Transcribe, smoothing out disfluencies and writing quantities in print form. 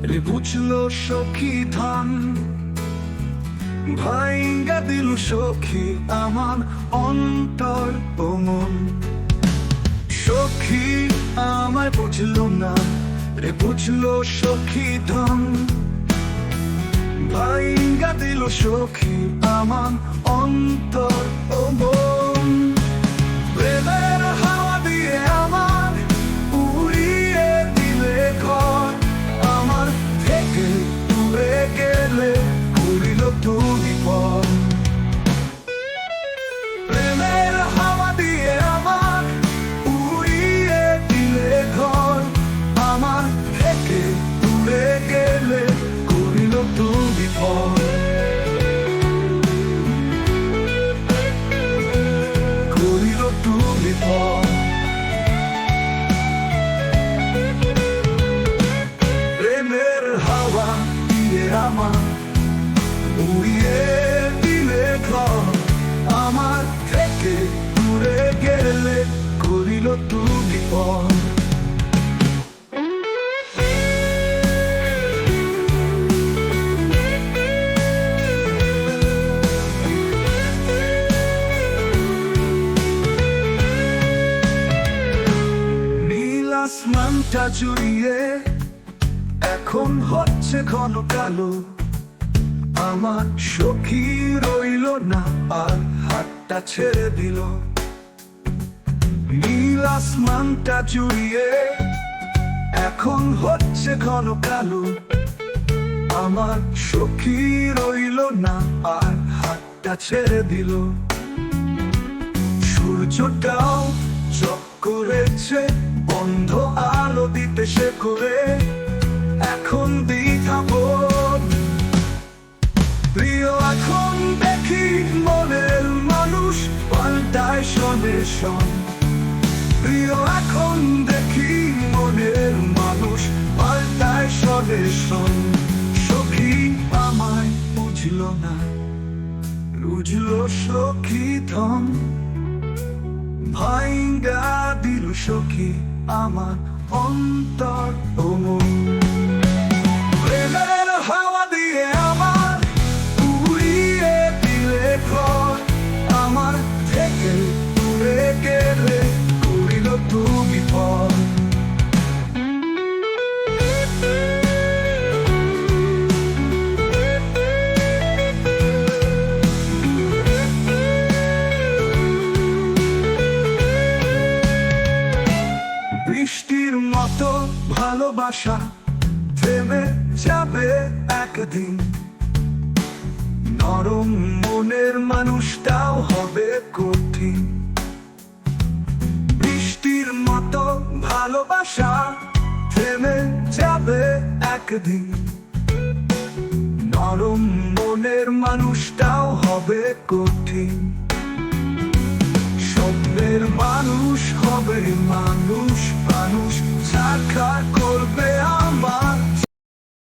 রে বুঝলো সখী ধন ভাইঙ্গা দিল সখী আমার অন্তর ও মন। সখী আমায় বুঝলো না রে বুঝলো সখী ধন ভাইঙ্গা দিল সখী আমার অন্তর ও মন। প্রেমের হাওয়া দিয়ে আমার উড়িয়ে দিলে ঘর, আমার থেকে দূরে গেলে করিল তুমি পর। প্রেমের হাওয়া দিয়ে আমার উড়িয়ে দিলে ঘর, আমার থেকে দূরে গেলে করিল তুমি পর। করিল তুমি পর। প্রেমের হাওয়া দিয়ে আমার উড়িয়ে দিলে ঘর, আমার থেকে দূরে গেলে করিল তুমি পর। নীল আসমানটা জুড়িয়ে এখন হচ্ছে ঘন কালো, আমার সখী রইল না আর হাতটা ছেড়ে দিল। নীল আসমানটা জুড়িয়ে এখন হচ্ছে ঘন কালো, আমার সখী রইল না আর হাতটা ছেড়ে দিল। সূর্যটাও চক করেছে বন্ধ আলো দিতে সে করে, এখন দ্বিধাবোধ প্রিয় এখন দেখি মনের মানুষ পাল্টায় শনে শন। প্রিয় এখন দেখি মনের মানুষ পাল্টায় শনে শন। সখী আমায় বুঝল না বুঝলো সখী ধন ভাইঙ্গা দিল সখী আমার অন্তর ও মন। প্রেমের হাওয়া দিয়ে আমার উড়িয়ে দিলে ঘর, আমার থেকে দূরে গেলে করিল তুমি পর। বৃষ্টির মতো ভালোবাসা থেমে যাবে একদিন, নরম মনের মানুষটাও হবে কঠিন। বৃষ্টির মতো ভালোবাসা থেমে যাবে একদিন, নরম মনের মানুষটাও হবে কঠিন। স্বপ্নের মানুষ হবে মানুষ, মানুষ সাক্ষাৎ করবে আমার